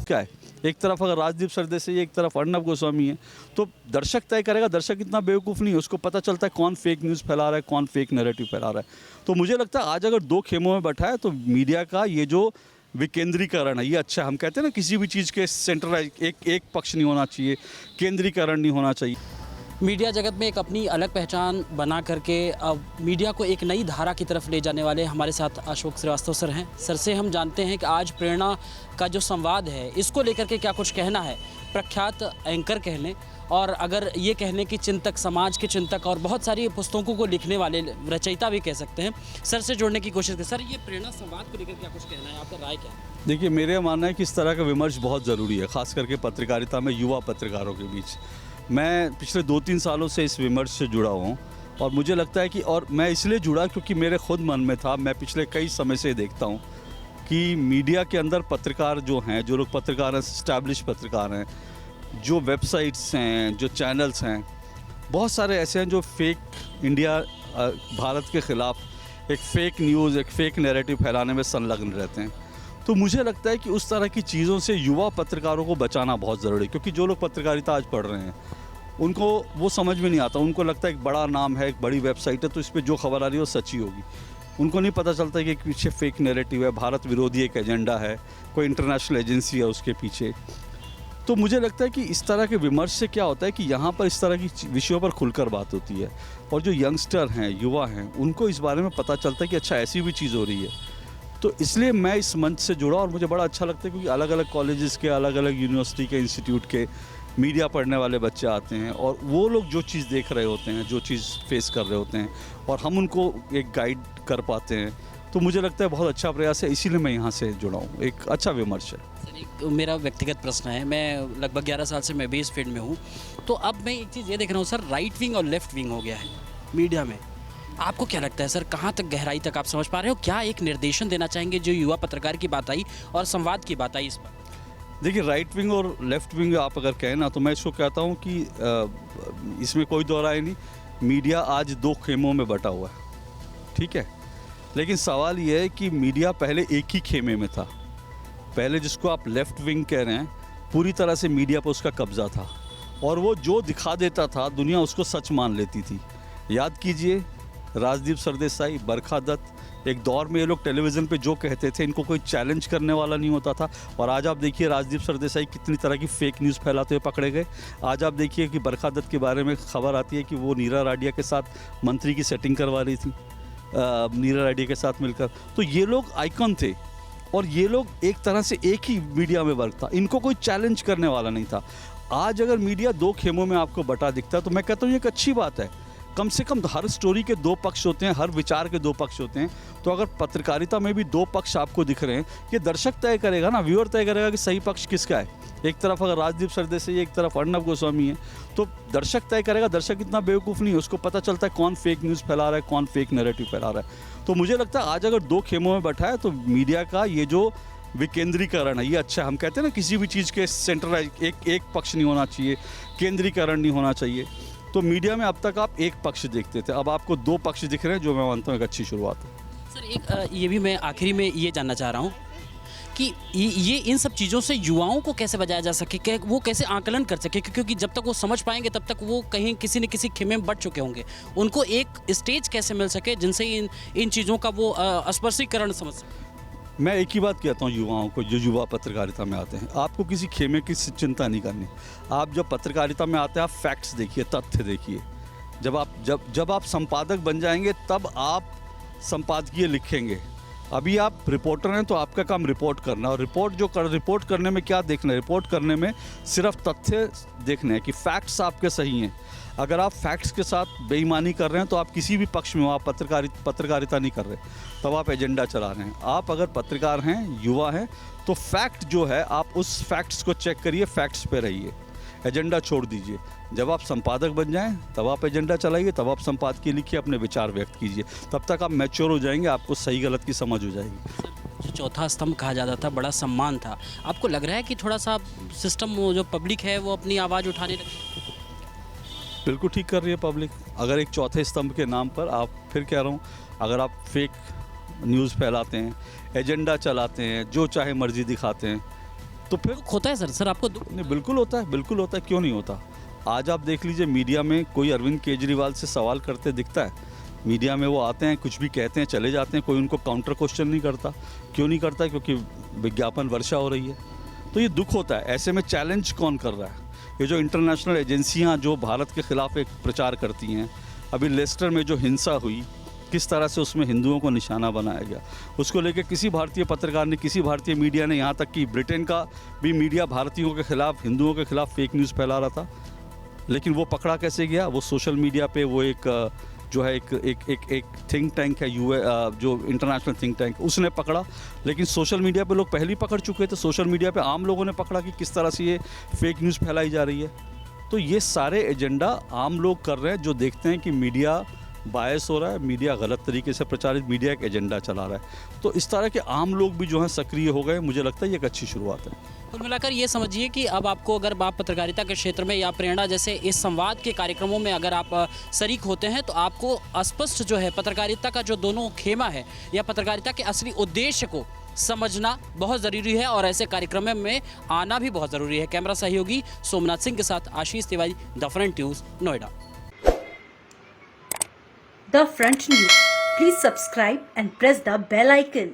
क्या है। एक तरफ अगर राजदीप सरदेसाई, एक तरफ अर्नब गोस्वामी है, तो दर्शक तय करेगा। दर्शक इतना बेवकूफ़ नहीं है, उसको पता चलता है कौन फेक न्यूज़ फैला रहा है, कौन फेक नैरेटिव फैला रहा है। तो मुझे लगता है आज अगर दो खेमों में बैठा है तो मीडिया का ये जो विकेंद्रीकरण है ये अच्छा है। हम कहते हैं ना किसी भी चीज़ के सेंट्रलाइज एक पक्ष नहीं होना चाहिए, केंद्रीकरण नहीं होना चाहिए। मीडिया जगत में एक अपनी अलग पहचान बना करके अब मीडिया को एक नई धारा की तरफ ले जाने वाले हमारे साथ अशोक श्रीवास्तव सर हैं। सर से हम जानते हैं कि आज प्रेरणा का जो संवाद है इसको लेकर के क्या कुछ कहना है। प्रख्यात एंकर कहने और अगर ये कहने की चिंतक, समाज के चिंतक और बहुत सारी पुस्तकों को लिखने वाले रचयिता भी कह सकते हैं। सर से जुड़ने की कोशिश करें। सर, ये प्रेरणा संवाद को लेकर क्या कुछ कहना है, आपका राय क्या है? देखिए, मेरा मानना है कि इस तरह का विमर्श बहुत ज़रूरी है, ख़ास करके पत्रकारिता में युवा पत्रकारों के बीच। मैं पिछले 2-3 सालों से इस विमर्श से जुड़ा हूँ और मुझे लगता है कि, और मैं इसलिए जुड़ा क्योंकि मेरे खुद मन में था। मैं पिछले कई समय से देखता हूँ कि मीडिया के अंदर पत्रकार जो हैं, जो लोग पत्रकार हैं, एस्टैब्लिश पत्रकार हैं, जो वेबसाइट्स हैं, जो चैनल्स हैं, बहुत सारे ऐसे हैं जो फेक इंडिया, भारत के ख़िलाफ़ एक फ़ेक न्यूज़, एक फ़ेक नैरेटिव फैलाने में संलग्न रहते हैं। तो मुझे लगता है कि उस तरह की चीज़ों से युवा पत्रकारों को बचाना बहुत ज़रूरी है, क्योंकि जो लोग पत्रकारिता आज पढ़ रहे हैं उनको वो समझ में नहीं आता। उनको लगता है एक बड़ा नाम है, एक बड़ी वेबसाइट है, तो इस पर जो खबर आ रही है वो सच्ची होगी। उनको नहीं पता चलता कि पीछे फेक नैरेटिव है, भारत विरोधी एक एजेंडा है, कोई इंटरनेशनल एजेंसी है उसके पीछे। तो मुझे लगता है कि इस तरह के विमर्श से क्या होता है कि यहाँ पर इस तरह की विषयों पर खुलकर बात होती है और जो यंगस्टर हैं, युवा हैं, उनको इस बारे में पता चलता है कि अच्छा ऐसी भी चीज़ हो रही है। तो इसलिए मैं इस मंच से जुड़ा और मुझे बड़ा अच्छा लगता है क्योंकि अलग अलग कॉलेजेस के, अलग अलग यूनिवर्सिटी के, इंस्टीट्यूट के मीडिया पढ़ने वाले बच्चे आते हैं और वो लोग जो चीज़ देख रहे होते हैं, जो चीज़ फेस कर रहे होते हैं और हम उनको एक गाइड कर पाते हैं। तो मुझे लगता है बहुत अच्छा प्रयास है, इसीलिए मैं यहाँ से जुड़ा हूँ। एक अच्छा विमर्श है। सर, एक मेरा व्यक्तिगत प्रश्न है। मैं लगभग 11 साल से मैं भी इस फील्ड में हूँ। तो अब मैं एक चीज़ ये देख रहा हूँ सर, राइट विंग और लेफ्ट विंग हो गया है मीडिया में। आपको क्या लगता है सर, कहाँ तक गहराई तक आप समझ पा रहे हो? क्या एक निर्देशन देना चाहेंगे? जो युवा पत्रकार की बात आई और संवाद की बात आई इस पर। देखिए, राइट विंग और लेफ़्ट विंग आप अगर कहें ना, तो मैं इसको कहता हूँ कि इसमें कोई दो राय नहीं। मीडिया आज दो खेमों में बटा हुआ है, ठीक है। लेकिन सवाल ये है कि मीडिया पहले एक ही खेमे में था। पहले जिसको आप लेफ़्ट विंग कह रहे हैं, पूरी तरह से मीडिया पर उसका कब्ज़ा था और वो जो दिखा देता था दुनिया उसको सच मान लेती थी। याद कीजिए, राजदीप सरदेसाई, बरखा दत्त, एक दौर में ये लोग टेलीविज़न पे जो कहते थे इनको कोई चैलेंज करने वाला नहीं होता था। और आज आप देखिए राजदीप सरदेसाई कितनी तरह की फ़ेक न्यूज़ फैलाते हुए पकड़े गए। आज आप देखिए कि बरखा दत्त के बारे में खबर आती है कि वो नीरा राडिया के साथ मंत्री की सेटिंग करवा रही थी, नीरा राडिया के साथ मिलकर। तो ये लोग आइकन थे और ये लोग एक तरह से एक ही मीडिया में वर्क था, इनको कोई चैलेंज करने वाला नहीं था। आज अगर मीडिया दो खेमों में आपको बटा दिखता है तो मैं कहता हूँ ये एक अच्छी बात है। कम से कम हर स्टोरी के दो पक्ष होते हैं, हर विचार के दो पक्ष होते हैं। तो अगर पत्रकारिता में भी दो पक्ष आपको दिख रहे हैं, ये दर्शक तय करेगा ना, व्यूअर तय करेगा कि सही पक्ष किसका है। एक तरफ अगर राजदीप सरदेसाई, एक तरफ अर्नब गोस्वामी है, तो दर्शक तय करेगा। दर्शक इतना बेवकूफ़ नहीं है, उसको पता चलता है कौन फेक न्यूज़ फैला रहा है, कौन फेक नैरेटिव फैला रहा है। तो मुझे लगता है आज अगर दो खेमों में बैठा है तो मीडिया का ये जो विकेंद्रीकरण है ये अच्छा है। हम कहते हैं ना किसी भी चीज़ के सेंट्रलाइज एक पक्ष नहीं होना चाहिए, केंद्रीकरण नहीं होना चाहिए। तो मीडिया में अब तक आप एक पक्ष देखते थे, अब आपको दो पक्ष दिख रहे हैं, जो मैं मानता हूँ एक अच्छी शुरुआत है। सर, एक ये भी मैं आखिरी में ये जानना चाह रहा हूँ कि ये इन सब चीज़ों से युवाओं को कैसे बचाया जा सके, वो कैसे आकलन कर सके, क्योंकि जब तक वो समझ पाएंगे तब तक वो कहीं किसी न किसी खेमे में बढ़ चुके होंगे। उनको एक स्टेज कैसे मिल सके जिनसे इन चीज़ों का वो स्पर्शीकरण समझ सके। मैं एक ही बात कहता हूँ युवाओं को, जो युवा पत्रकारिता में आते हैं, आपको किसी खेमे की चिंता नहीं करनी। आप जब पत्रकारिता में आते हैं आप फैक्ट्स देखिए, तथ्य देखिए। जब आप संपादक बन जाएंगे तब आप संपादकीय लिखेंगे। अभी आप रिपोर्टर हैं तो आपका काम रिपोर्ट करना, और रिपोर्ट करने में क्या देखना है? रिपोर्ट करने में सिर्फ तथ्य देखने हैं कि फैक्ट्स आपके सही हैं। अगर आप फैक्ट्स के साथ बेईमानी कर रहे हैं तो आप किसी भी पक्ष में हो, आप पत्रकारिता नहीं कर रहे, तब आप एजेंडा चला रहे हैं। आप अगर पत्रकार हैं, युवा हैं, तो फैक्ट जो है आप उस फैक्ट्स को चेक करिए, फैक्ट्स पे रहिए, एजेंडा छोड़ दीजिए। जब आप संपादक बन जाएं तब आप एजेंडा चलाइए, तब आप संपादकीय लिखिए, अपने विचार व्यक्त कीजिए। तब तक आप मैच्योर हो जाएंगे, आपको सही गलत की समझ हो जाएगी। जो चौथा स्तंभ कहा जाता था, बड़ा सम्मान था, आपको लग रहा है कि थोड़ा सा सिस्टम, जो पब्लिक है वो अपनी आवाज़ उठाने लगी? बिल्कुल ठीक कर रही है पब्लिक। अगर एक चौथे स्तंभ के नाम पर आप, फिर कह रहा हूँ, अगर आप फेक न्यूज़ फैलाते हैं, एजेंडा चलाते हैं, जो चाहे मर्जी दिखाते हैं, तो फिर दुख होता है सर आपको दुख? नहीं, बिल्कुल होता है, बिल्कुल होता है, क्यों नहीं होता। आज आप देख लीजिए मीडिया में कोई अरविंद केजरीवाल से सवाल करते दिखता है, मीडिया में वो आते हैं, कुछ भी कहते हैं, चले जाते हैं, कोई उनको काउंटर क्वेश्चन नहीं करता। क्यों नहीं करता? क्योंकि विज्ञापन वर्षा हो रही है। तो ये दुख होता है। ऐसे में चैलेंज कौन कर रहा है? ये जो इंटरनेशनल एजेंसियां जो भारत के खिलाफ एक प्रचार करती हैं, अभी लेस्टर में जो हिंसा हुई, किस तरह से उसमें हिंदुओं को निशाना बनाया गया, उसको लेकर किसी भारतीय पत्रकार ने, किसी भारतीय मीडिया ने, यहाँ तक कि ब्रिटेन का भी मीडिया भारतीयों के खिलाफ, हिंदुओं के खिलाफ फेक न्यूज़ फैला रहा था। लेकिन वो पकड़ा कैसे गया? वो सोशल मीडिया पे वो एक जो है एक थिंक टैंक है, जो इंटरनेशनल थिंक टैंक, उसने पकड़ा। लेकिन सोशल मीडिया पे लोग पहले ही पकड़ चुके थे। सोशल मीडिया पे आम लोगों ने पकड़ा कि किस तरह से ये फेक न्यूज़ फैलाई जा रही है। तो ये सारे एजेंडा आम लोग कर रहे हैं, जो देखते हैं कि मीडिया बायस हो रहा है, मीडिया गलत तरीके से प्रचारित, मीडिया एक एजेंडा चला रहा है। तो इस तरह के आम लोग भी जो हैं सक्रिय हो गए। मुझे लगता है ये एक अच्छी शुरुआत है। कुल मिलाकर ये समझिए कि अब आपको, अगर आप पत्रकारिता के क्षेत्र में या प्रेरणा जैसे इस संवाद के कार्यक्रमों में अगर आप शरीक होते हैं, तो आपको स्पष्ट जो है पत्रकारिता का जो दोनों खेमा है या पत्रकारिता के असली उद्देश्य को समझना बहुत ज़रूरी है, और ऐसे कार्यक्रम में आना भी बहुत ज़रूरी है। कैमरा सहयोगी सोमनाथ सिंह के साथ Ashish Tiwari, the Front News, Noida. The Front News. Please subscribe and press the bell icon.